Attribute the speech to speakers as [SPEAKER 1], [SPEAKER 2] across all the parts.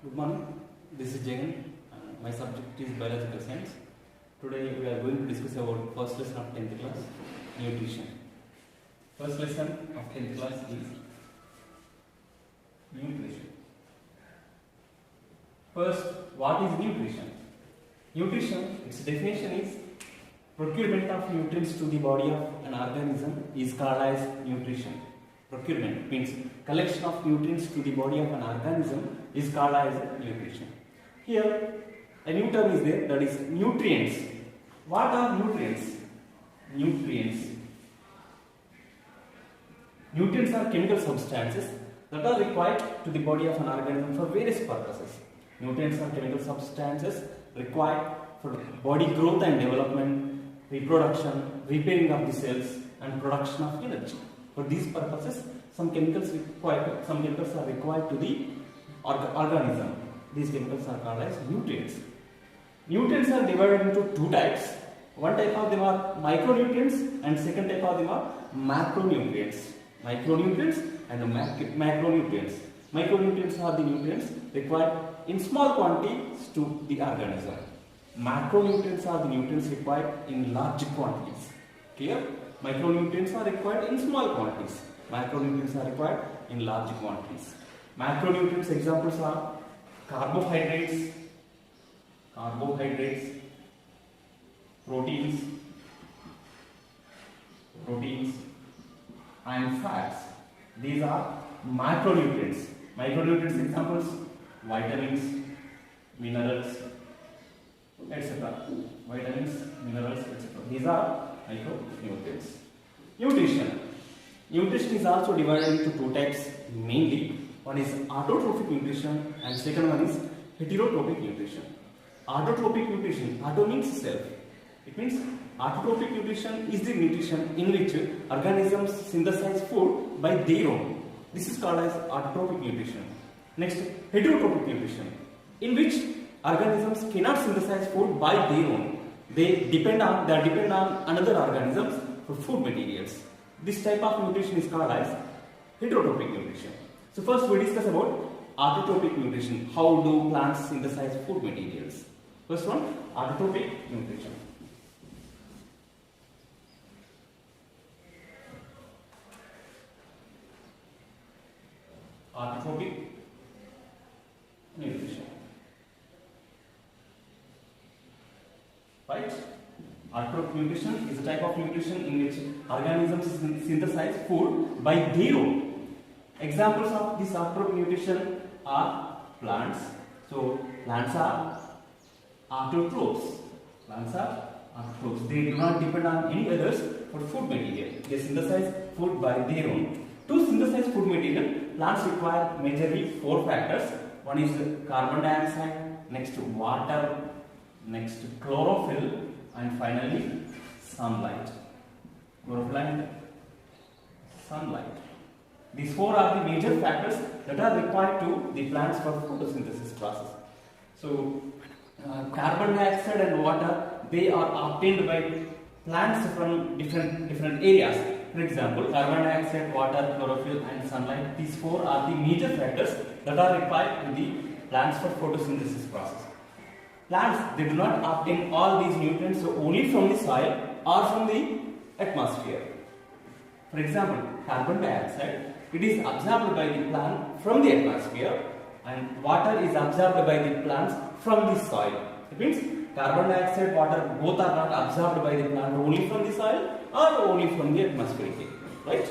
[SPEAKER 1] Good morning, this is Jagan. My subject is biological science. Today we are going to discuss about first lesson of 10th class, nutrition. First lesson of 10th class is nutrition. First, what is nutrition? Nutrition, its definition is procurement of nutrients to the body of an organism is called as nutrition. Procurement means collection of nutrients to the body of an organism is called as nutrition. Here, a new term is there, that is nutrients. What are nutrients? Nutrients are chemical substances that are required to the body of an organism for various purposes. Nutrients are chemical substances required for body growth and development, reproduction, repairing of the cells, and production of energy. For these purposes, some chemicals are required to the organism. These chemicals are called as nutrients. Nutrients are divided into two types. One type of them are micronutrients and second type of them are macronutrients. Micronutrients and macronutrients. Micronutrients are the nutrients required in small quantities to the organism. Macronutrients are the nutrients required in large quantities. Clear? Micronutrients are required in small quantities. Macronutrients are required in large quantities. Macronutrients examples are carbohydrates, proteins, and fats. These are macronutrients. Micronutrients examples: vitamins, minerals, etc. These are micronutrients. Nutrition is also divided into two types mainly. One is autotrophic nutrition and second one is heterotrophic nutrition. Autotrophic nutrition, auto means self. It means autotrophic nutrition is the nutrition in which organisms synthesize food by their own. This is called as autotrophic nutrition. Next, heterotrophic nutrition, in which organisms cannot synthesize food by their own. They depend on another organisms for food materials. This type of nutrition is called as heterotrophic nutrition. So first we discuss about autotrophic nutrition. How do plants synthesize food materials? First one, autotrophic nutrition. Autotrophic nutrition. Right? Autotrophic nutrition is a type of nutrition in which organisms synthesize food by their own. Examples of this autotrophic nutrition are plants. So plants are autotrophs. They do not depend on any others for food material. They synthesize food by their own. To synthesize food material, plants require majorly four factors. One is carbon dioxide, next water, next chlorophyll, and finally sunlight. Chlorophyll and sunlight. These four are the major factors that are required to the plants for photosynthesis process. So carbon dioxide and water, they are obtained by plants from different areas. For example, carbon dioxide, water, chlorophyll, and sunlight. These four are the major factors that are required to the plants for photosynthesis process. Plants, they do not obtain all these nutrients only from the soil or from the atmosphere. For example, carbon dioxide, it is absorbed by the plant from the atmosphere, and water is absorbed by the plants from the soil. It means carbon dioxide, water, both are not absorbed by the plant only from the soil or only from the atmosphere. Right?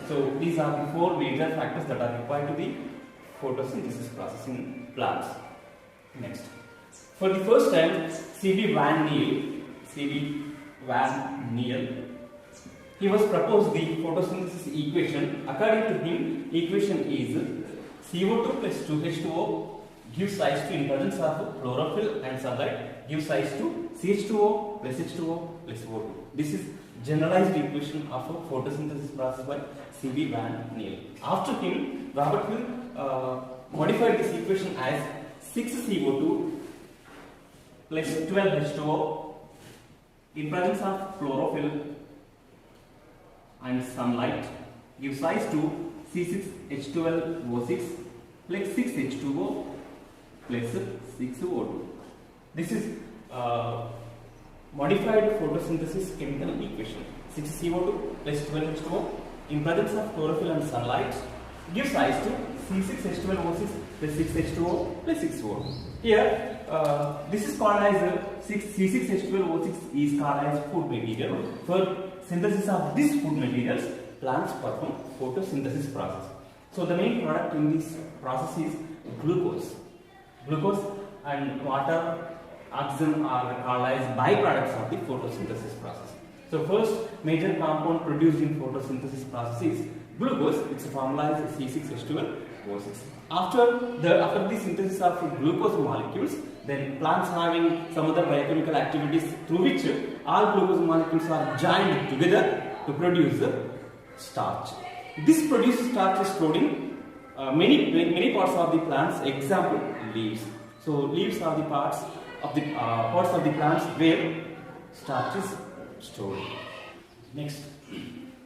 [SPEAKER 1] So these are the four major factors that are required to the photosynthesis process in plants. Next. For the first time, C.B. Van Niel, he was proposed the photosynthesis equation. According to him, equation is CO2 plus 2H2O gives rise to, in presence of chlorophyll and sunlight, gives rise to CH2O plus H2O plus O2. This is generalized equation of a photosynthesis process by C.B. Van Niel. After him, Robert Hill modified this equation as 6CO2 plus 12H2O in presence of chlorophyll and sunlight gives rise to C6H12O6 plus 6H2O plus 6O2. This is modified photosynthesis chemical equation. 6CO2 plus 12H2O in presence of chlorophyll and sunlight gives rise to C6H12O6 plus 6H2O plus 6O2. Here, this is called as C6H12O6 is called as food material. For synthesis of these food materials, plants perform photosynthesis process. So the main product in this process is glucose. Glucose and water, oxygen are called as byproducts of the photosynthesis process. So first major compound produced in photosynthesis process is glucose. Its formula is C6H12O6. After the synthesis of glucose molecules, then plants having some other biochemical activities through which all glucose molecules are joined together to produce starch. This produced starch is stored in many parts of the plants. Example, leaves. So leaves are the parts of the plants where starch is stored. Next,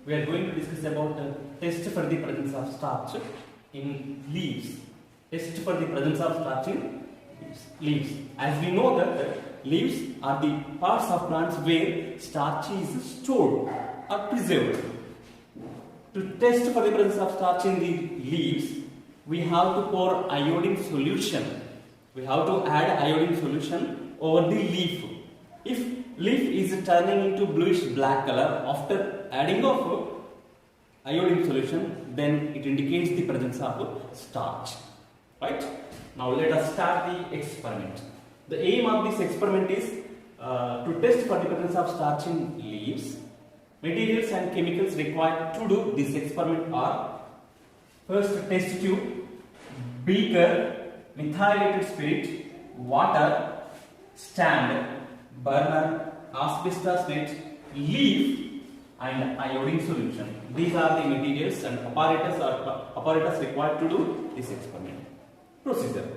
[SPEAKER 1] we are going to discuss about the test for the presence of starch in leaves. Test for the presence of starch in leaves. As we know that leaves are the parts of plants where starch is stored or preserved. To test for the presence of starch in the leaves, we have to pour iodine solution. We have to add iodine solution over the leaf. If leaf is turning into bluish black color after adding of iodine solution, then it indicates the presence of starch. Right? Now let us start the experiment. The aim of this experiment is to test for the presence of starch in leaves. Materials and chemicals required to do this experiment are: first, test tube, beaker, methylated spirit, water, stand, burner, asbestos net, leaf, and iodine solution. These are the materials and apparatus required to do this experiment. Procedure: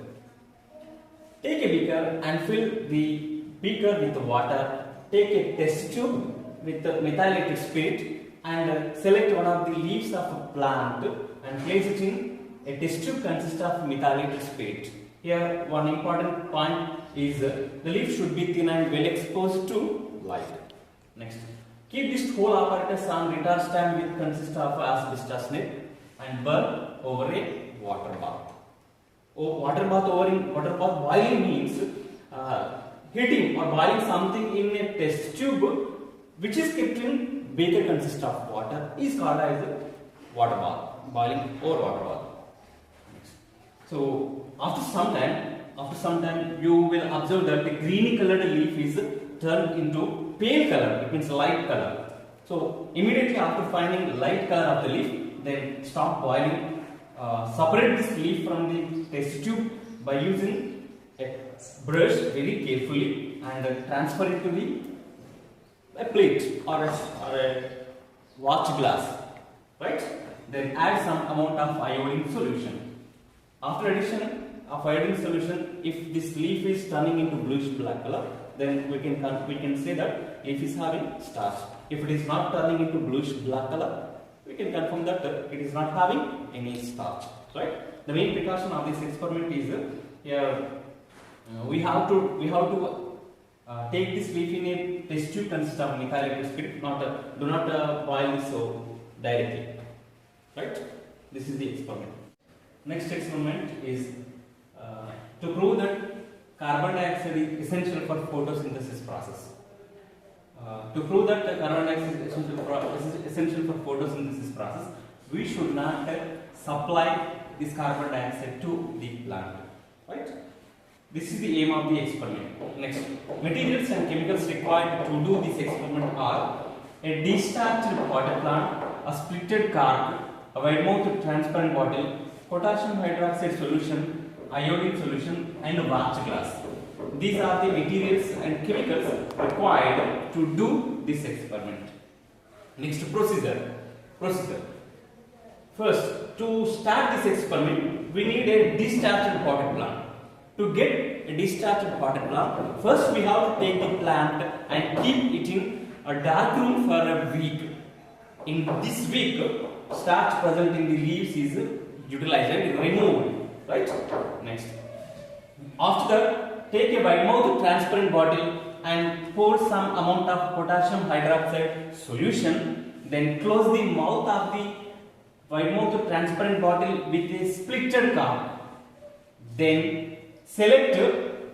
[SPEAKER 1] take a beaker and fill the beaker with water. Take a test tube with the methylated spirit and select one of the leaves of a plant and place it in a test tube consists of methylated spirit. Here one important point is the leaf should be thin and well exposed to light. Next, keep this whole apparatus on retard stand which consists of asbestos net and burn over a water bath. Water bath boiling means heating or boiling something in a test tube which is kept in beaker consists of water is called as water bath, boiling or water bath. So after some time you will observe that the greeny colored leaf is turned into pale color, it means light color. So immediately after finding light color of the leaf, then stop boiling. Separate this leaf from the test tube by using a brush very carefully and transfer it to a plate or a watch glass, right? Then add some amount of iodine solution. After addition of iodine solution, if this leaf is turning into bluish black color, then we can say that leaf is having starch. If it is not turning into bluish black color, we can confirm that it is not having any starch, right? The main precaution of this experiment is here we have to take this leaf in a test tube consists of methylated spirit. Do not boil this so directly, right? This is the experiment. Next experiment is to prove that carbon dioxide is essential for photosynthesis process. To prove that carbon dioxide is essential for photosynthesis process, we should not supply this carbon dioxide to the plant, right? This is the aim of the experiment. Next, materials and chemicals required to do this experiment are a discharged water plant, a splitted cork, a wide-mouthed transparent bottle, potassium hydroxide solution, iodine solution, and a watch glass. These are the materials and chemicals required to do this experiment. Next, procedure. First, to start this experiment, we need a discharged potted plant. To get a discharged potted plant, first we have to take the plant and keep it in a dark room for a week. In this week, starch present in the leaves is utilized and removed, right? Next, After that, take a wide mouth transparent bottle and pour some amount of potassium hydroxide solution. Then close the mouth of the wide mouth transparent bottle with a splitted cork. Then select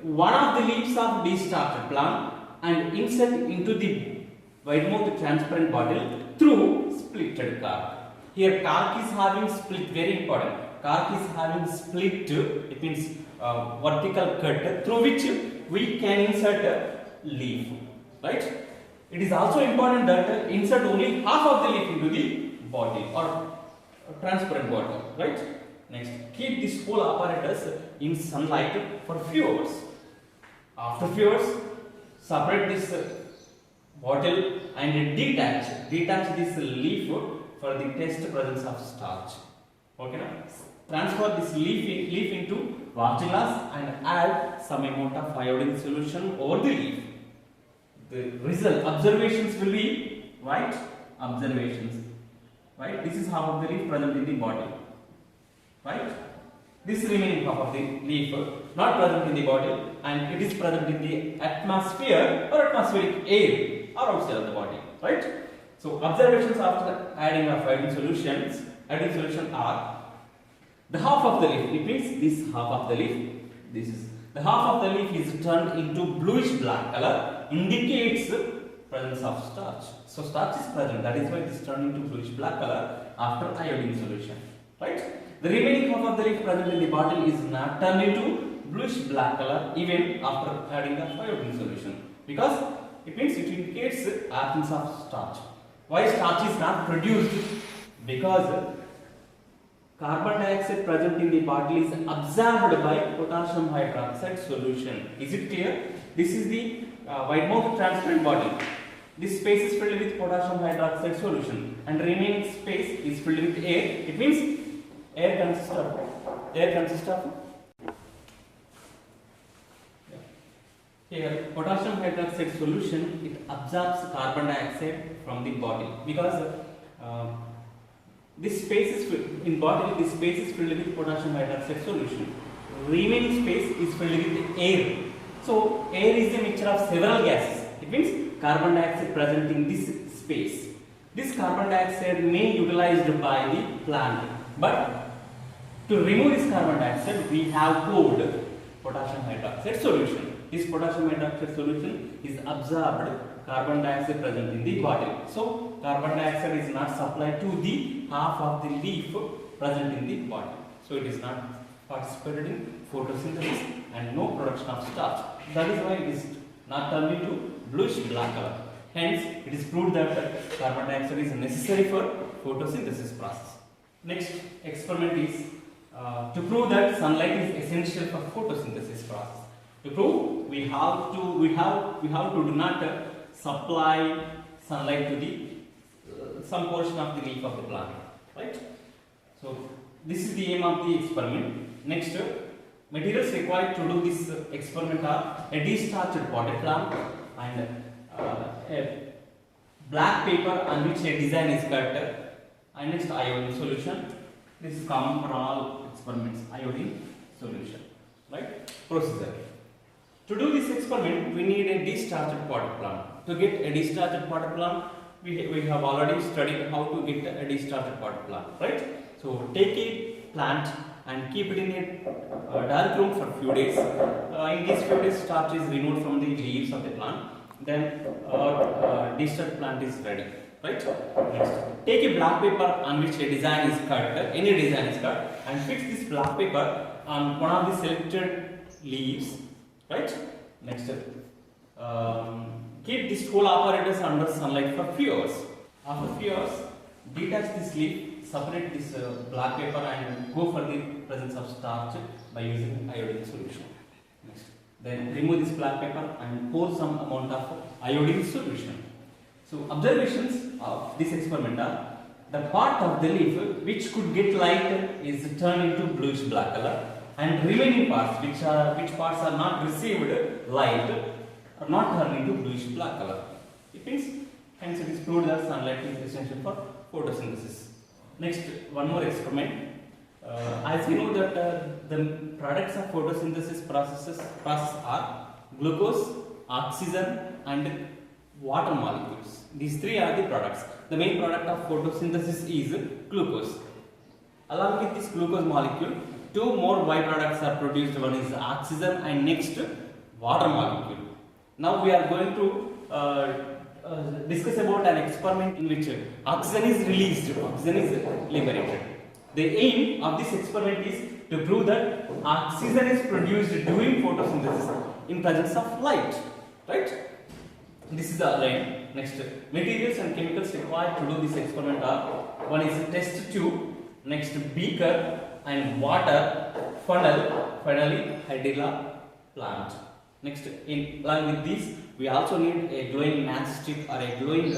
[SPEAKER 1] one of the leaves of destarted plant and insert into the wide mouth transparent bottle through splitted cork. Here cork is having split, very important. Cork is having split, it means vertical cut through which we can insert a leaf, right? It is also important that insert only half of the leaf into the bottle or transparent bottle, right? Next, keep this whole apparatus in sunlight for few hours. After few hours, separate this bottle and detach this leaf for the test presence of starch. Okay, now transfer this leaf into water glass and add some amount of iodine solution over the leaf. The result observations will be right observations. Right, this is half of the leaf present in the bottle. Right, this remaining half of the leaf not present in the bottle and it is present in the atmosphere or atmospheric air or outside of the body. Right. So observations after adding of iodine solution are the half of the leaf. It means this half of the leaf. This is the half of the leaf is turned into bluish black color, indicates presence of starch. So starch is present. That is why it is turned into bluish black color after iodine solution. Right. The remaining half of the leaf present in the bottle is not turned into bluish black color even after adding the iodine solution, because it means it indicates absence of starch. Why starch is not produced? Because carbon dioxide present in the bottle is absorbed by potassium hydroxide solution. Is it clear? This is the wide mouth transparent bottle. This space is filled with potassium hydroxide solution and remaining space is filled with air. It means air consists of here potassium hydroxide solution. It absorbs carbon dioxide from the bottle, because this space is in bottle. This space is filled with potassium hydroxide solution. Remaining space is filled with air. So air is a mixture of several gases. It means carbon dioxide present in this space. This carbon dioxide may be utilized by the plant, but to remove this carbon dioxide, we have poured potassium hydroxide solution. This potassium hydroxide solution is absorbed carbon dioxide present in the bottle. So carbon dioxide is not supplied to the half of the leaf present in the bottle. So it is not participated in photosynthesis and no production of starch. That is why it is not turned into bluish black color. Hence, it is proved that carbon dioxide is necessary for photosynthesis process. Next experiment is to prove that sunlight is essential for photosynthesis process. To prove, we have to do not supply sunlight to the some portion of the leaf of the plant, right? So this is the aim of the experiment. Next, materials required to do this experiment are a destarched potted plant and a black paper on which a design is cut, and next iodine solution. This is common for all experiments, iodine solution, right? Procedure. To do this experiment, we need a destarched potted plant. To get a destarched potted plant, we have already studied how to get a destarched potted plant, right? So take a plant and keep it in a dark room for few days. In these few days, starch is removed from the leaves of the plant. Then our destarched plant is ready, right? Next, take a black paper on which a design is cut, any design is cut, and fix this black paper on one of the selected leaves, right? Next, keep this whole apparatus under sunlight for few hours. After few hours, detach this leaf, separate this black paper, and go for the presence of starch by using iodine solution. Next, then remove this black paper and pour some amount of iodine solution. So observations of this experiment are: the part of the leaf which could get light is turned into bluish black color, and remaining parts which parts are not received light are not turned into bluish black color. It means, hence it is proved that sunlight is essential for photosynthesis. Next, one more experiment. as we know that the products of photosynthesis process are glucose, oxygen and water molecules. These three are the products. The main product of photosynthesis is glucose. Along with this glucose molecule, two more byproducts are produced. One is oxygen and next water molecule. Now we are going to discuss about an experiment in which oxygen is released, oxygen is liberated. The aim of this experiment is to prove that oxygen is produced during photosynthesis in presence of light, right? This is the line. Next, materials and chemicals required to do this experiment are: one is test tube, next beaker and water, funnel, finally hydrilla plant. Next, along with these, we also need a glowing matchstick or a glowing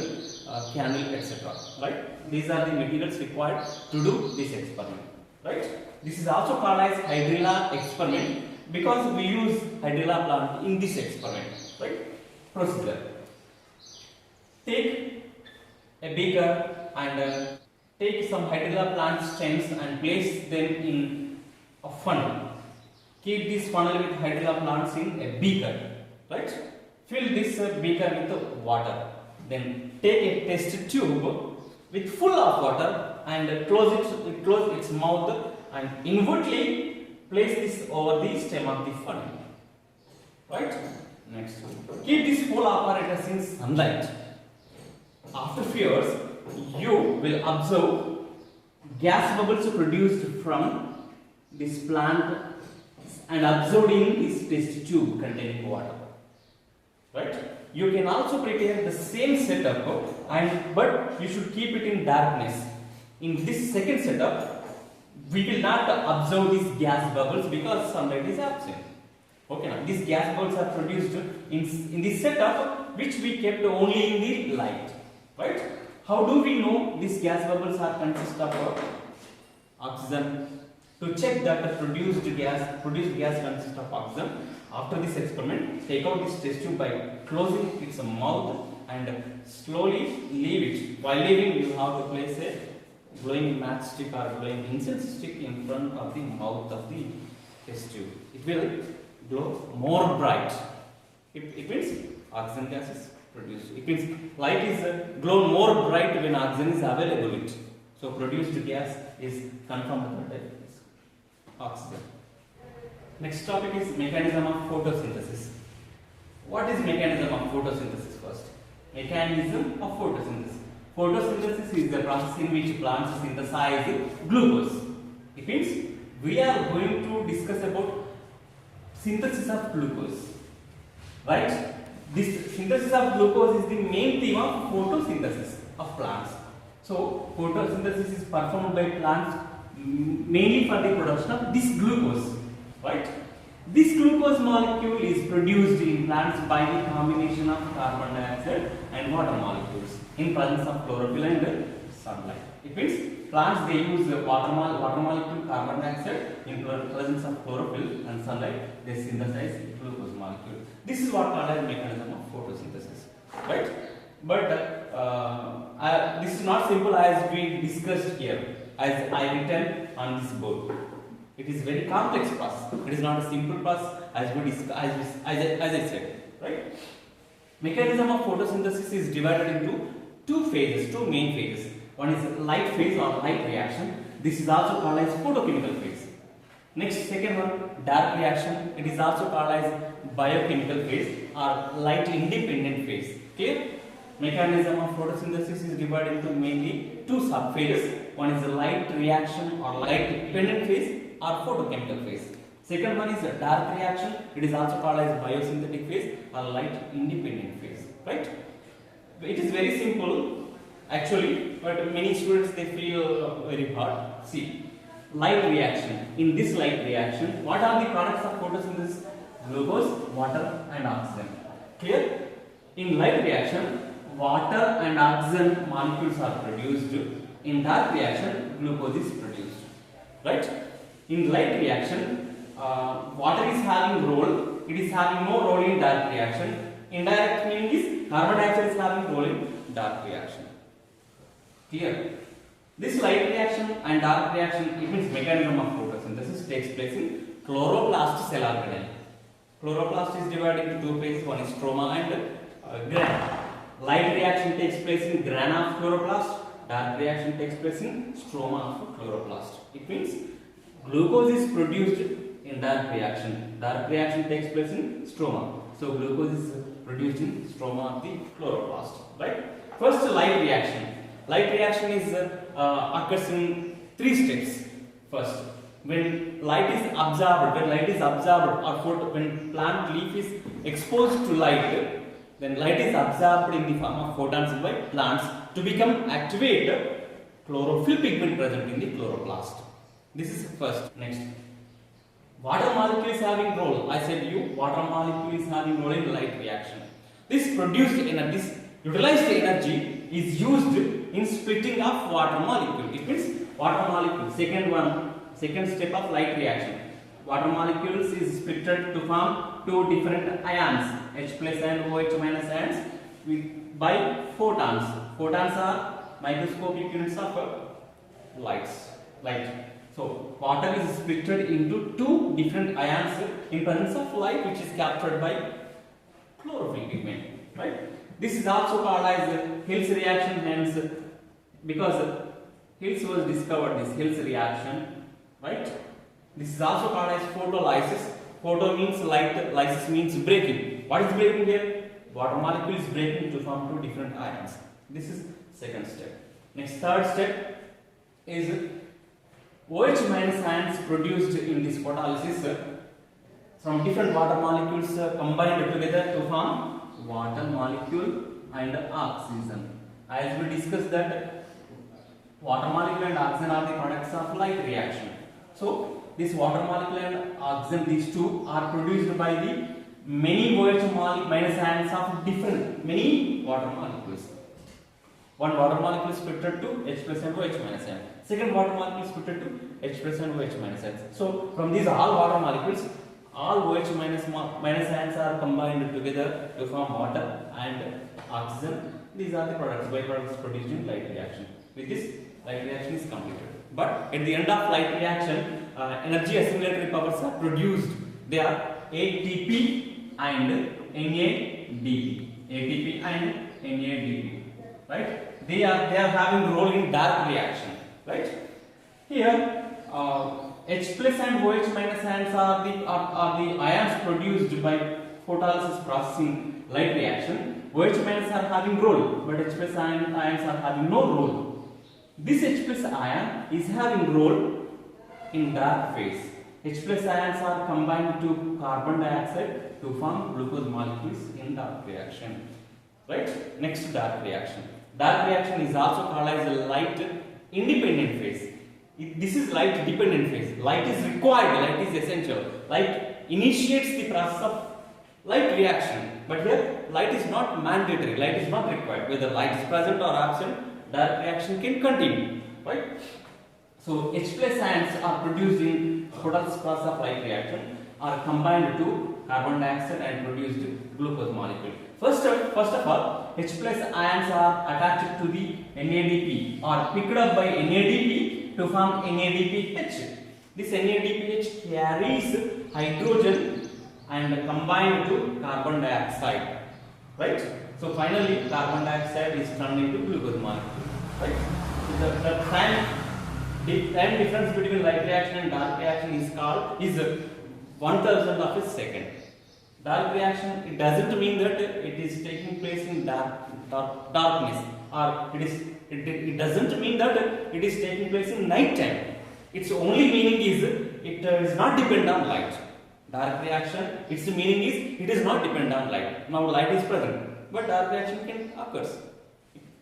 [SPEAKER 1] candle, etc. Right? These are the materials required to do this experiment. Right? This is also called as hydrilla experiment because we use hydrilla plant in this experiment. Right? Procedure: take a beaker and take some hydrilla plant stems and place them in a funnel. Keep this funnel with hydrilla plants in a beaker, right? Fill this beaker with water. Then take a test tube with full of water and close its mouth and inwardly place this over the stem of the funnel, right? Next, keep this whole apparatus in sunlight. After few hours, you will observe gas bubbles produced from this plant and absorbed in this test tube containing water. Right? You can also prepare the same setup, but you should keep it in darkness. In this second setup, we will not observe these gas bubbles because sunlight is absent. Okay, now these gas bubbles are produced in this setup which we kept only in the light. Right? How do we know these gas bubbles are consist of oxygen? To check that the produced gas consists of oxygen, after this experiment, take out this test tube by closing its mouth and slowly leave it. While leaving, you have to place a glowing matchstick or glowing incense stick in front of the mouth of the test tube. It will glow more bright. It means oxygen gas is produced. It means light is glow more bright when oxygen is available in it. So produced gas is confirmed that oxygen. Next topic is mechanism of photosynthesis. What is mechanism of photosynthesis first? Mechanism of photosynthesis. Photosynthesis is the process in which plants synthesize glucose. It means we are going to discuss about synthesis of glucose. Right? This synthesis of glucose is the main theme of photosynthesis of plants. So photosynthesis is performed by plants mainly for the production of this glucose, right? This glucose molecule is produced in plants by the combination of carbon dioxide and water molecules in presence of chlorophyll and sunlight. It means plants they use water molecule, carbon dioxide in presence of chlorophyll and sunlight. They synthesize glucose molecule. This is what called as mechanism of photosynthesis, right? But this is not simple as we discussed here. As I written on this board, it is very complex process. It is not a simple process as we discussed, as I said, right? Mechanism of photosynthesis is divided into two main phases. One is light phase or light reaction. This is also called as photochemical phase. Next, second one, dark reaction. It is also called as biochemical phase or light independent phase. Clear? Mechanism of photosynthesis is divided into mainly two subphases. One is the light reaction or light dependent phase or photochemical phase. Second one is a dark reaction. It is also called as biosynthetic phase or light independent phase. Right? It is very simple actually, but many students they feel very hard. See, light reaction. In this light reaction, what are the products of photosynthesis? Glucose, water and oxygen. Clear? In light reaction, water and oxygen molecules are produced. In dark reaction, glucose is produced. Right? In light reaction, water is having role. It is having no role in dark reaction. Indirect meaning is carbon dioxide is having role in dark reaction. Clear? This light reaction and dark reaction, it means mechanism of photosynthesis, takes place in chloroplast cell organelle. Chloroplast is divided into two phases, one is stroma and grana. Light reaction takes place in grana of chloroplast, dark reaction takes place in stroma of chloroplast. It means glucose is produced in dark reaction takes place in stroma. So glucose is produced in stroma of the chloroplast, right? First, light reaction. Light reaction is occurs in three steps. First, when light is absorbed, or when plant leaf is exposed to light, then light is absorbed in the form of photons by plants to become activate chlorophyll pigment present in the chloroplast. This is first. Next, water molecule is having role. I said you, water molecule is having role in light reaction. This produced energy, this utilized energy is used in splitting of water molecule. It means water molecule, second step of light reaction. Water molecules is split to form two different ions, H plus and OH minus ions, by photons. Photons are microscopic units of light. So water is split into two different ions in presence of light, which is captured by chlorophyll pigment. Right? This is also called as Hill's reaction, hence because Hill's was discovered this Hill's reaction, right? This is also called as photolysis. Photo means light, lysis means breaking. What is breaking here? Water molecule is breaking to form two different ions. This is second step. Next, third step is OH minus ions produced in this photolysis from different water molecules combined together to form water molecule and oxygen. As we discussed that water molecule and oxygen are the products of light reaction. So this water molecule and oxygen, these two are produced by the many OH minus ions of different many water molecules. One water molecule is split to H plus and OH minus ion. Second water molecule is split to H plus and OH minus ions. So from these all water molecules, all OH minus ions are combined together to form water and oxygen. These are the products, byproducts produced in light reaction. With this, light reaction is completed. But at the end of light reaction, energy assimilatory powers are produced. They are ATP and NADP. ATP and NADP. Right? They are having role in dark reaction. Right? Here, H plus and OH minus ions are the ions produced by photolysis processing light reaction. OH minus are having role, but H plus ions are having no role. This H plus ion is having role in dark phase. H plus ions are combined to carbon dioxide to form glucose molecules in dark reaction. Right? Next, dark reaction. Dark reaction is also called as a light independent phase. This is light dependent phase. Light is required, light is essential. Light initiates the process of light reaction. But here, light is not mandatory, light is not required. Whether light is present or absent, dark reaction can continue, right? So H plus ions are produced in photolysis process of light reaction, are combined to carbon dioxide and produced glucose molecule. First of all, H plus ions are attached to the NADP or picked up by NADP to form NADPH. This NADPH carries hydrogen and combined to carbon dioxide, right? So finally, carbon dioxide is turned into glucose molecule, right? So the time difference between light reaction and dark reaction is 1/1000 of a second. Dark reaction, it doesn't mean that it is taking place in darkness, or it doesn't mean that it is taking place in night time. Its only meaning is it is not dependent on light. Dark reaction, its meaning is it is not dependent on light. Now light is present, but dark reaction can occur.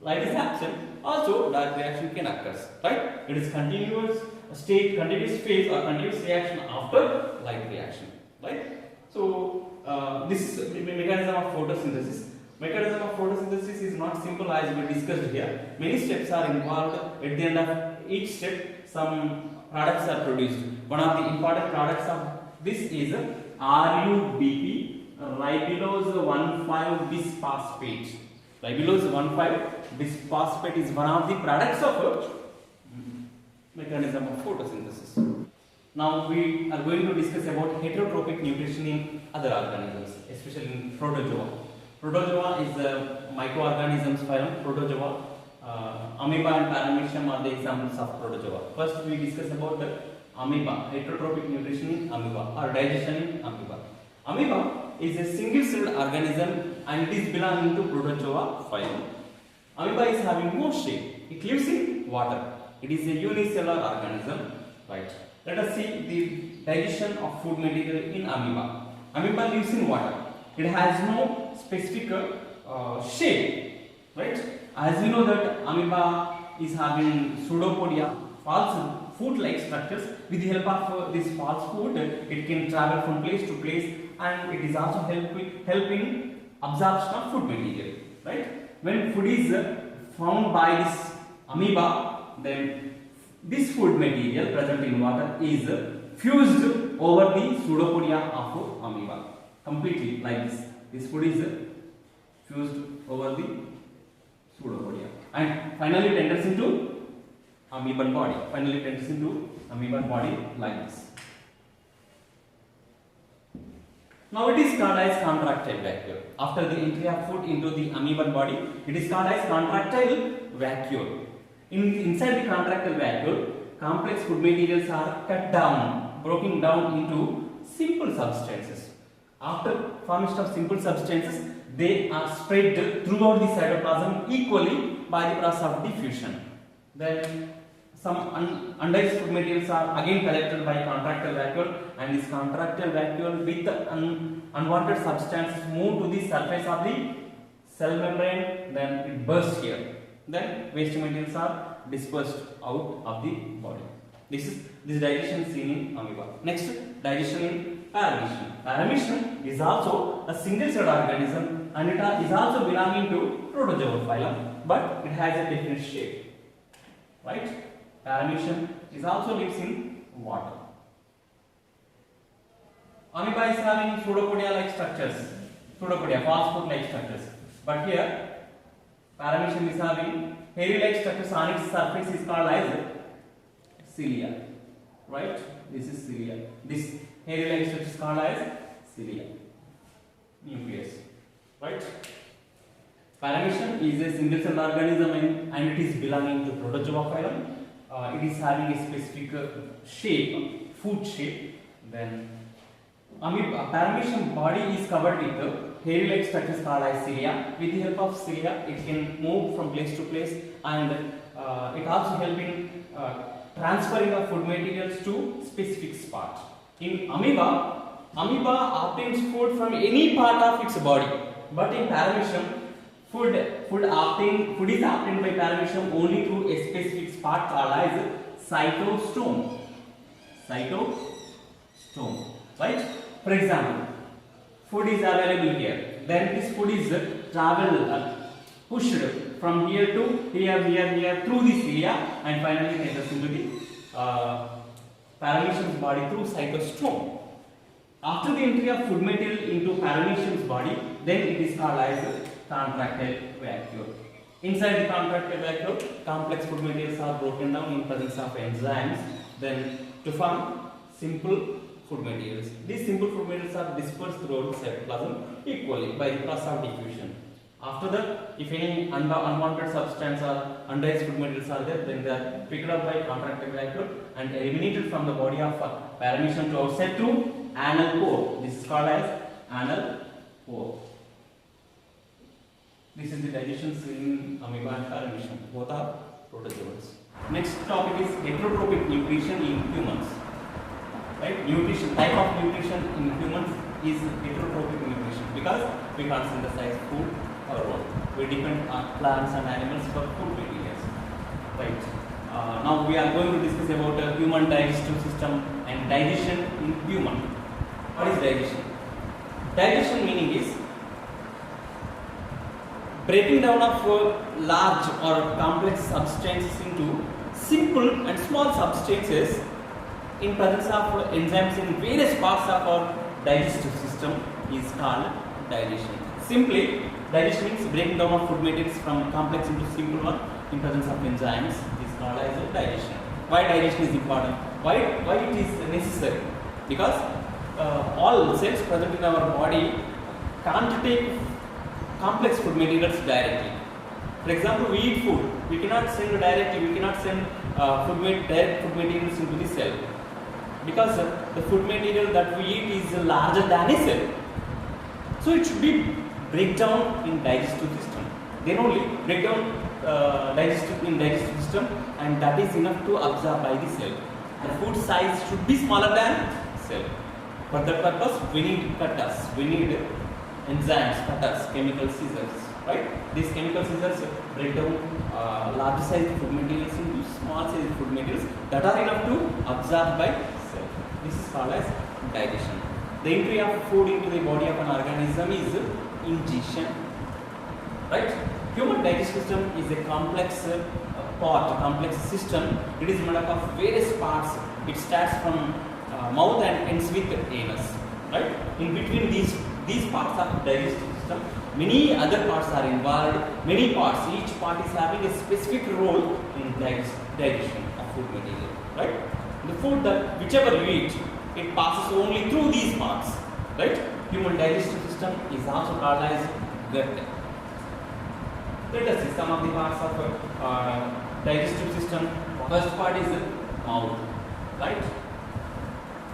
[SPEAKER 1] Light is absent, also dark reaction can occur, right? It is continuous state, continuous phase or continuous reaction after light reaction, right? So this is the mechanism of photosynthesis. Mechanism of photosynthesis is not simple as we discussed here. Many steps are involved. At the end of each step, some products are produced. One of the important products of this is RUBP, ribulose 1,5-bisphosphate. Ribulose 1,5-bisphosphate is one of the products of mechanism of photosynthesis. Now we are going to discuss about heterotrophic nutrition in other organisms, especially in Protozoa. Protozoa is the microorganisms phylum Protozoa. Amoeba and Paramecium are the examples of Protozoa. First we discuss about the amoeba, heterotrophic nutrition in amoeba or digestion in amoeba. Amoeba is a single-celled organism and it is belonging to Protozoa phylum. Amoeba is having no shape. It lives in water. It is a unicellular organism. Right. Let us see the digestion of food material in amoeba. Amoeba lives in water. It has no specific shape. Right. As we know that amoeba is having pseudopodia, false food-like structures. With the help of this false food, it can travel from place to place, and it is also helping absorption of food material. Right. When food is found by this amoeba, then this food material present in water is fused over the pseudopodia of amoeba. Completely like this. This food is fused over the pseudopodia and finally it enters into amoeban body. Finally it enters into amoeban body like this. Now it is called as contractile vacuole. After the entry of food into the amoeban body, it is called as contractile vacuole. Inside the contractile vacuole, complex food materials are cut down, broken down into simple substances. After formation of simple substances, they are spread throughout the cytoplasm equally by the process of diffusion. Then some undigested food materials are again collected by contractile vacuole, and this contractile vacuole with unwanted substances move to the surface of the cell membrane, then it bursts here. Then waste materials are dispersed out of the body. This digestion seen in amoeba. Next, digestion in Paramecium. Paramecium is also a single-celled organism and it is also belonging to Protozoa phylum, but it has a different shape. Right? Paramecium is also lives in water. Amoeba is having pseudopodia-like structures, pseudopodia, false food-like structures. But here, Paramecium is having hairy-like structures on its surface is called as cilia. Right? This is cilia. This hairy-like structure is called as cilia. Nucleus. Right? Paramecium is a single-celled organism and it is belonging to Protozoa phylum. It is having a specific shape, food shape. Then Paramecium body is covered with hairy-like structures called as cilia. With the help of cilia, it can move from place to place, and it also helps in transferring of food materials to specific spots. In amoeba obtains food from any part of its body, but in Paramecium, food is obtained by Paramecium only through a specific spot called as cytostome. Cytostome, right? For example, food is available here. Then this food is pushed from here to here through the cilia, and finally it enters into the Paramecium's body through cytostome. After the entry of food material into Paramecium's body, then it is called as contractile vacuole. Inside the contractile vacuole, complex food materials are broken down in presence of enzymes, then to form simple food materials. These simple food materials are dispersed throughout the cytoplasm equally by the process of diffusion. After that, if any unwanted substance or undigested food materials are there, then they are picked up by contractile vacuole and eliminated from the body of Paramecium to outside through anal pore. This is called as anal pore. This is the digestion seen in amoeba and Paramecium. Both are protozoans. Next topic is heterotrophic nutrition in humans. Right? Nutrition, type of nutrition in humans is heterotrophic nutrition because we can't synthesize food our own. We depend on plants and animals for food materials. Right? Now we are going to discuss about human digestive system and digestion in human. What is digestion? Digestion meaning is breaking down of large or complex substances into simple and small substances in presence of enzymes in various parts of our digestive system is called digestion. Simply, digestion means breaking down of food materials from complex into simple one in presence of enzymes is called as digestion. Why digestion is important? Why it is necessary? Because all cells present in our body can't take complex food materials directly. For example, we eat food. We cannot send directly. We cannot send direct food materials into the cell because the food material that we eat is larger than a cell. So it should be break down in digestive system. Then only break down in digestive system, and that is enough to absorb by the cell. The food size should be smaller than cell. For that purpose, we need cutters. We need enzymes, cutters, chemical scissors. Right? These chemical scissors break down large size food materials into small size food materials that are enough to absorb by cell. This is called as digestion. The entry of food into the body of an organism is ingestion. Right? Human digestive system is a complex complex system. It is made up of various parts. It starts from mouth and ends with anus. Right? In between these parts of digestive system, many other parts are involved. Many parts, each part is having a specific role in digestion of food material. Right? The food that whichever you eat, it passes only through these parts. Right? Human digestive system is also called as gut. Let us see some of the parts of digestive system. First part is mouth. Right?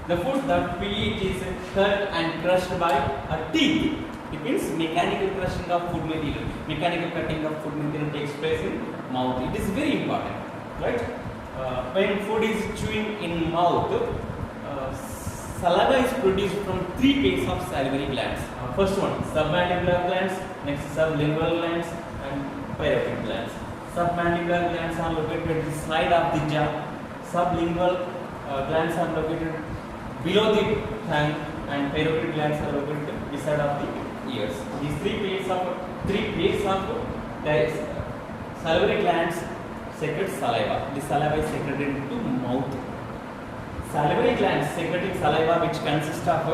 [SPEAKER 1] The food that we eat is cut and crushed by a teeth. It means mechanical crushing of food material. Mechanical cutting of food material takes place in mouth. It is very important, right? When food is chewing in mouth, saliva is produced from 3 pairs of salivary glands. First one, submandibular glands, next sublingual glands, and parotid glands. Submandibular glands are located at the side of the jaw. Sublingual glands are located below the tongue, and parotid glands are located beside of the ears. These 3 pairs of salivary glands secrete saliva. The saliva is secreted into mouth. Salivary glands secreting saliva, which consists of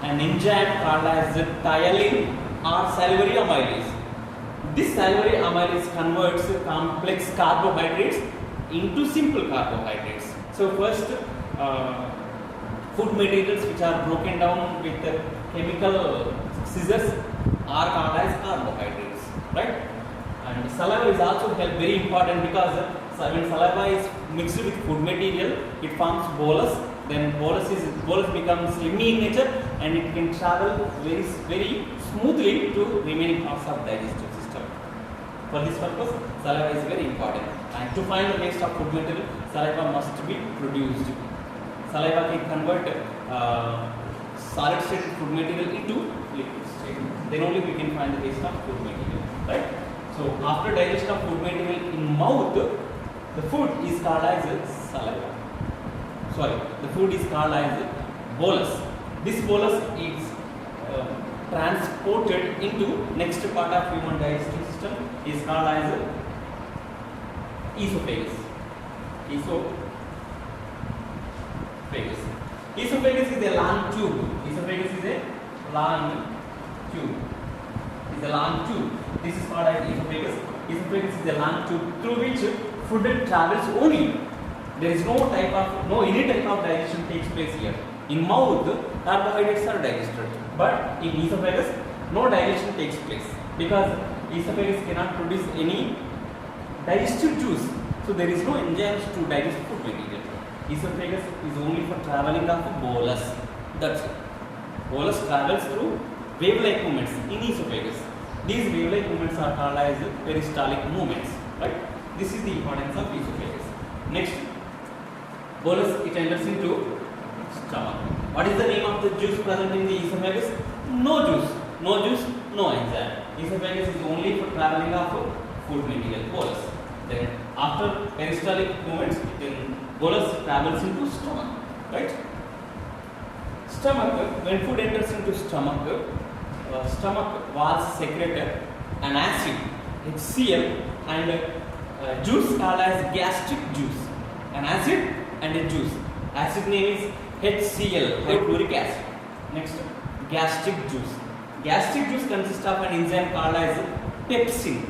[SPEAKER 1] an enzyme called as ptyalin or salivary amylase. This salivary amylase converts complex carbohydrates into simple carbohydrates. So first, food materials which are broken down with chemical scissors are called as carbohydrates, right? And saliva is also very important because when saliva is mixed with food material, it forms bolus. Then bolus becomes slimy in nature, and it can travel very smoothly to remaining parts of digestive system. For this purpose, saliva is very important. And to find the waste of food material, saliva must be produced. Saliva can convert solid state food material into liquid state. Then only we can find the waste of food material, right? So after digestion of food material in mouth, the food is called as saliva. The food is called as bolus. This bolus is transported into next part of human digestive system is called as esophagus. Esophagus is a long tube. This is called as esophagus. Esophagus is a long tube through which food travels only. There is no any type of digestion takes place here. In mouth, carbohydrates are digested, but in esophagus, no digestion takes place because esophagus cannot produce any digestive juice. So there is no enzymes to digest food material. Esophagus is only for traveling of bolus. That's it. Bolus travels through wave-like movements in esophagus. These wave-like movements are called as peristaltic movements. Right? This is the importance of esophagus. Next, bolus, it enters into stomach. What is the name of the juice present in the esophagus? No juice. No juice, no enzyme. Esophagus is only for traveling of food material, bolus. Then after peristaltic movements, then bolus travels into stomach. Right? Stomach, when food enters into stomach, stomach walls secrete an acid, HCl, and juice called as gastric juice. An acid and a juice. Acid name is HCl, hydrochloric acid. Next, gastric juice. Gastric juice consists of an enzyme called as pepsin.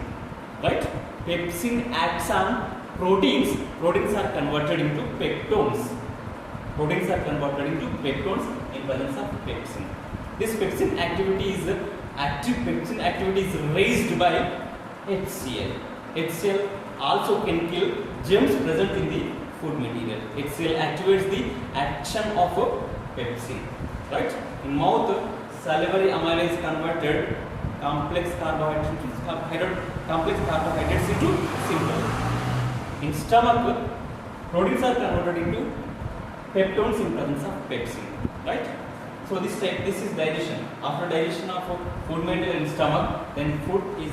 [SPEAKER 1] Right? Pepsin acts on proteins are converted into peptones. Proteins are converted into peptones in presence of pepsin. This pepsin activity is raised by HCl. HCl also can kill germs present in the food material. HCl activates the action of pepsin. Right? In mouth, salivary amylase converted complex carbohydrates into simple. In stomach, proteins are converted into peptones in presence of pepsin. Right? So this is digestion. After digestion of food material in stomach, then food is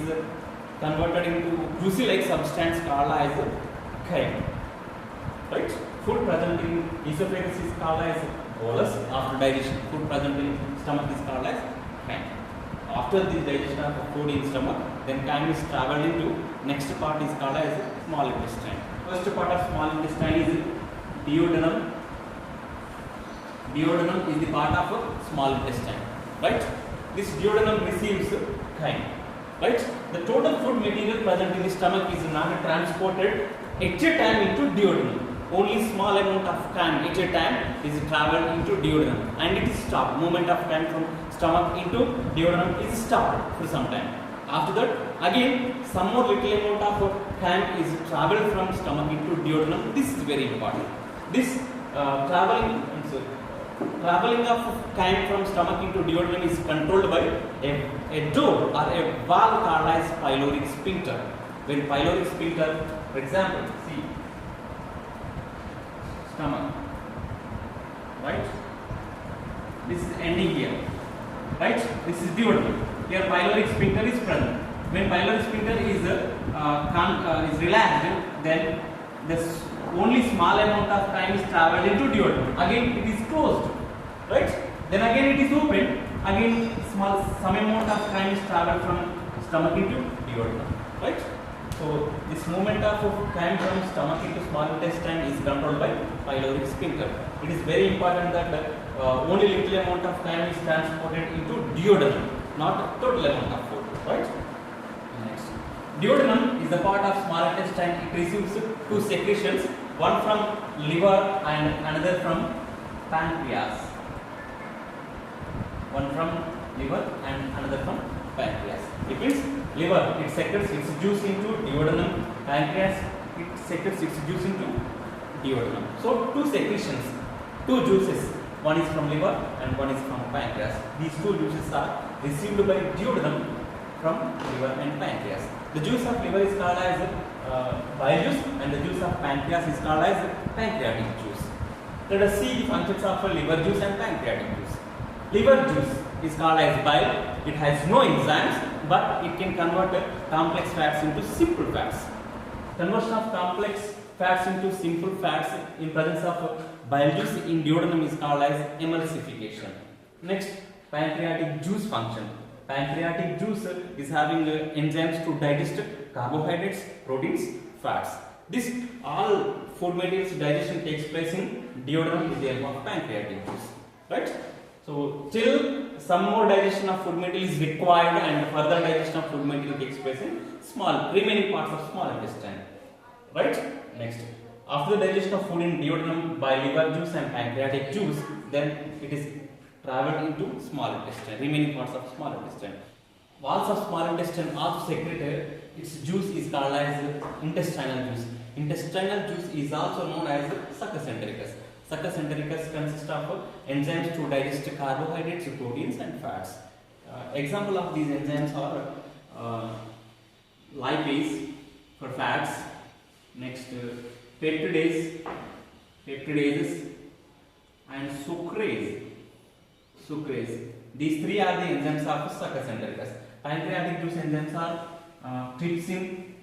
[SPEAKER 1] converted into juicy-like substance called as chyme. Right? Food present in esophagus is called as bolus. After digestion, food present in stomach is called as chyme. After the digestion of food in stomach, then chyme is travelled into next part is called as small intestine. First part of small intestine is duodenum. Duodenum is the part of small intestine. Right? This duodenum receives chyme. Right? The total food material present in the stomach is not transported at a time into duodenum. Only small amount of chyme at a time is travelled into duodenum, and it is stopped. Movement of chyme from stomach into duodenum is stopped for some time. After that, again some more little amount of chyme is travelled from stomach into duodenum. This is very important. This travelling of chyme from stomach into duodenum is controlled by a door or a valve called as pyloric sphincter. When pyloric sphincter, for example, see stomach, right? This is ending here, right? This is duodenum. Here pyloric sphincter is present. When pyloric sphincter is relaxed, then this only small amount of time is travelled into duodenum. Again it is closed, right? Then again it is open. Again some amount of time is travelled from stomach into duodenum, right? So this movement of chyme from stomach into small intestine is controlled by pyloric sphincter. It is very important that only little amount of chyme is transported into duodenum, not total amount of food, right? Next, duodenum is the part of small intestine. It receives two secretions, one from liver and another from pancreas. One from liver and another from pancreas. It means liver, it secretes its juice into duodenum. Pancreas, it secretes its juice into duodenum. So two secretions, two juices. One is from liver and one is from pancreas. These two juices are received by duodenum from liver and pancreas. The juice of liver is called as bile juice, and the juice of pancreas is called as pancreatic juice. Let us see the functions of liver juice and pancreatic juice. Liver juice is called as bile. It has no enzymes, but it can convert complex fats into simple fats. Conversion of complex fats into simple fats in presence of bile juice in duodenum is called as emulsification. Next, pancreatic juice function. Pancreatic juice is having enzymes to digest carbohydrates, proteins, fats. This all food materials digestion takes place in duodenum with the help of pancreatic juice, right? So till some more digestion of food material is required and further digestion of food material takes place in remaining parts of small intestine, right? Next, after the digestion of food in duodenum by liver juice and pancreatic juice, then it is traveled into small intestine, remaining parts of small intestine. Walls of small intestine also secrete its juice is called as intestinal juice. Intestinal juice is also known as succus entericus. Succus entericus consists of enzymes to digest carbohydrates, proteins and fats. Example of these enzymes are lipase for fats, next peptidases and sucrase. These three are the enzymes of succus entericus. Pancreatic juice enzymes are trypsin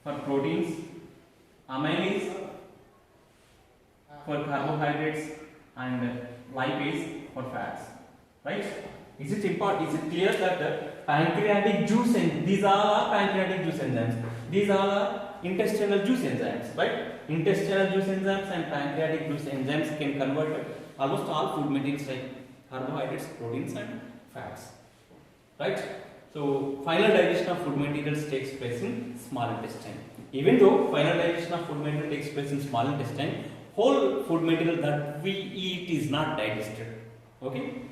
[SPEAKER 1] for proteins, amylase for carbohydrates and lipase for fats, right? Is it important? Is it clear that pancreatic juice and these all are pancreatic juice enzymes? These all are intestinal juice enzymes, right? Intestinal juice enzymes and pancreatic juice enzymes can convert almost all food materials like carbohydrates, proteins and fats, right? So final digestion of food materials takes place in small intestine. Even though final digestion of food material takes place in small intestine, whole food material that we eat is not digested. Okay?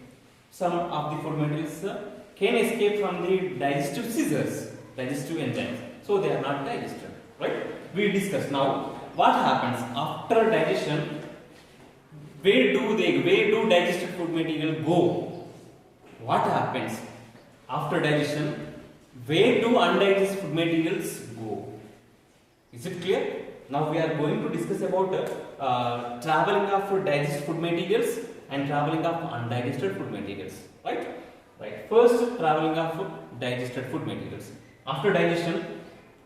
[SPEAKER 1] Some of the food materials can escape from the digestive scissors, digestive enzymes. So they are not digested. Right? We discuss now what happens after digestion. Where do digested food material go? What happens after digestion? Where do undigested food materials go? Is it clear? Now we are going to discuss about traveling of digested food materials and traveling of undigested food materials. Right? Right. First, traveling of digested food materials. After digestion,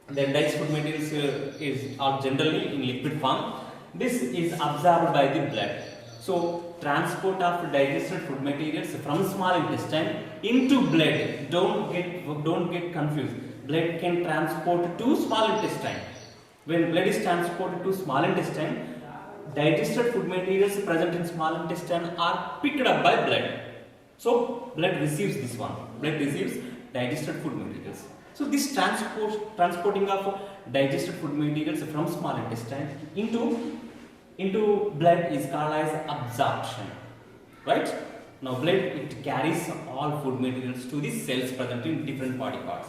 [SPEAKER 1] the digested food materials are generally in liquid form. This is absorbed by the blood. So, transport of digested food materials from small intestine into blood. Don't get confused. Blood can transport to small intestine. When blood is transported to small intestine, digested food materials present in small intestine are picked up by blood. So, blood receives this one. Blood receives digested food materials. So, this transporting of digested food materials from small intestine into blood is called as absorption. Right? Now, blood, it carries all food materials to the cells present in different body parts.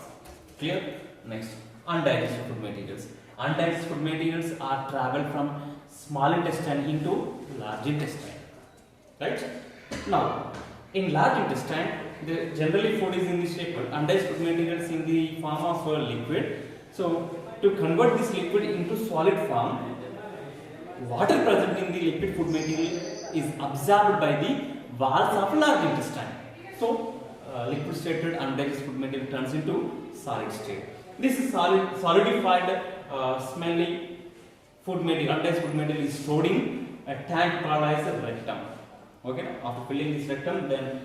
[SPEAKER 1] Clear? Next, undigested food materials. Undigested food materials are traveled from small intestine into large intestine. Right? Now, in large intestine, generally food is in the shape of undigested food materials in the form of liquid. So, to convert this liquid into solid form, water present in the liquid food material is absorbed by the walls of large intestine. So, liquid stated undigested food material turns into solid state. This is solidified, smelly food material, undigested food material is stored in a tank called as a rectum. Okay, after filling this rectum, then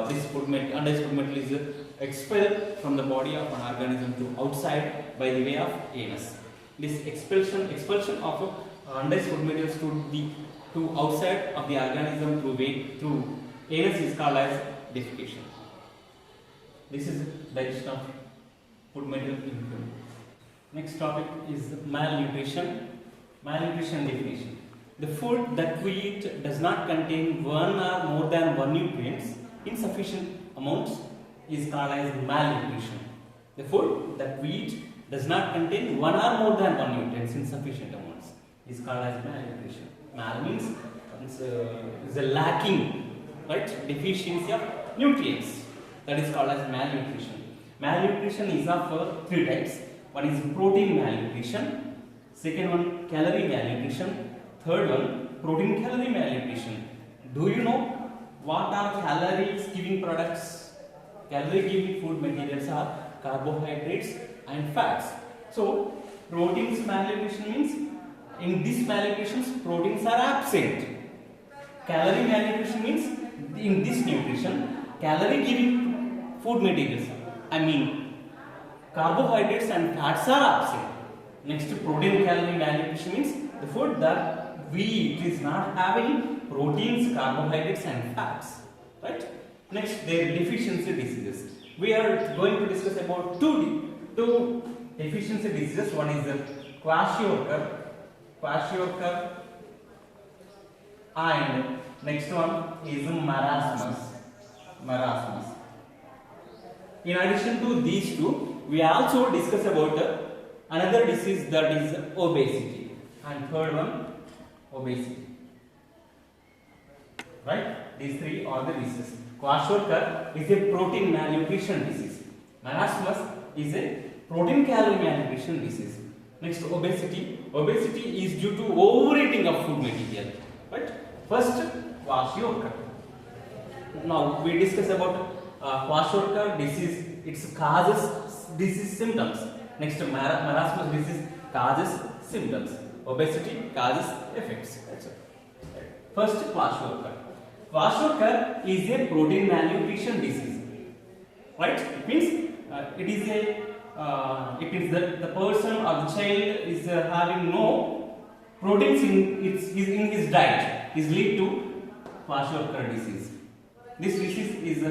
[SPEAKER 1] this undigested food material is expelled from the body of an organism to outside by the way of anus. This expulsion of undigested food materials to outside of the organism through anus is called as defecation. This is digestion of food material in human. Next topic is malnutrition. Malnutrition definition. The food that we eat does not contain one or more than one nutrients in sufficient amounts is called as malnutrition. The food that we eat does not contain one or more than one nutrients in sufficient amounts is called as malnutrition. Mal means it's a lacking, right? Deficiency of nutrients. That is called as malnutrition. Malnutrition is of three types. One is protein malnutrition. Second one, calorie malnutrition. Third one, protein calorie malnutrition. Do you know what are calories giving products? Calorie giving food materials are carbohydrates and fats. So, proteins malnutrition means in this malnutrition proteins are absent. Calorie malnutrition means in this nutrition calorie giving food materials, I mean carbohydrates and fats are absent. Next, protein calorie malnutrition means the food that we eat is not having proteins, carbohydrates and fats. Right? Next, their deficiency diseases. We are going to discuss about two deficiency diseases. One is kwashiorkor, and next one is marasmus. In addition to these two, we also discuss about another disease, that is obesity, and third one obesity. Right? These three are the diseases. Kwashiorkor is a protein malnutrition disease. Marasmus is a protein calorie malnutrition disease. Next, obesity. Obesity is due to overeating of food material. Right? First, kwashiorkor. Now we discuss about kwashiorkor disease. It causes disease symptoms. Next, marasmus disease causes symptoms. Obesity causes effects. First, kwashiorkor. Kwashiorkor is a protein malnutrition disease. Right? It means it means that the person or the child is having no proteins in his diet is lead to kwashiorkor disease. This disease is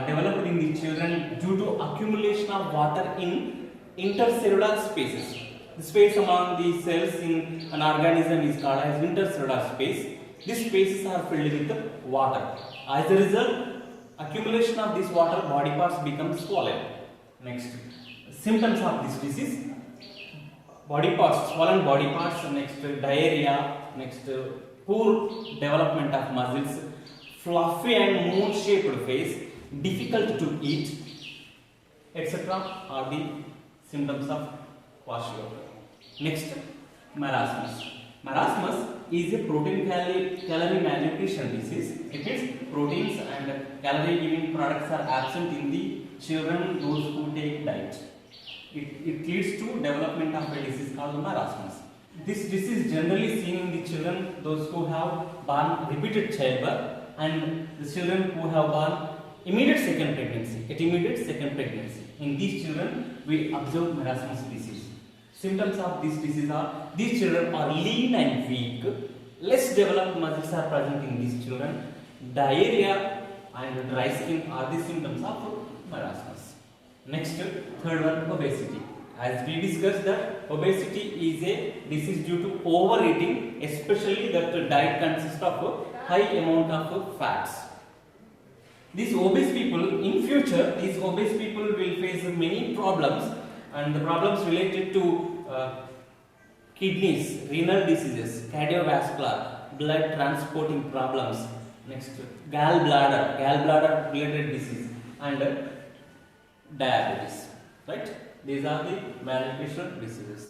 [SPEAKER 1] developed in the children due to accumulation of water in intercellular spaces. The space among the cells in an organism is called as intercellular space. These spaces are filled with water. As a result, accumulation of this water, body parts become swollen. Next, symptoms of this disease: body parts, swollen body parts. Next, diarrhea. Next, poor development of muscles, fluffy and moon-shaped face, difficult to eat, etc. are the symptoms of kwashiorkor. Next, marasmus. Marasmus is a protein calorie malnutrition disease. It means proteins and calorie giving products are absent in the children, those who take diet. It leads to development of a disease called marasmus. This disease generally seen in the children, those who have born repeated childbirth, and the children who have born immediate second pregnancy. In these children, we observe marasmus disease. Symptoms of this disease are: these children are lean and weak, less developed muscles are present in these children, diarrhea and dry skin are the symptoms of marasmus. Next, third one, obesity. As we discussed that obesity is a disease due to overeating, especially that diet consists of high amount of fats. These obese people, in future, will face many problems, and the problems related to kidneys, renal diseases, cardiovascular, blood transporting problems. Next, gallbladder related disease, and diabetes. Right? These are the malnutrition diseases.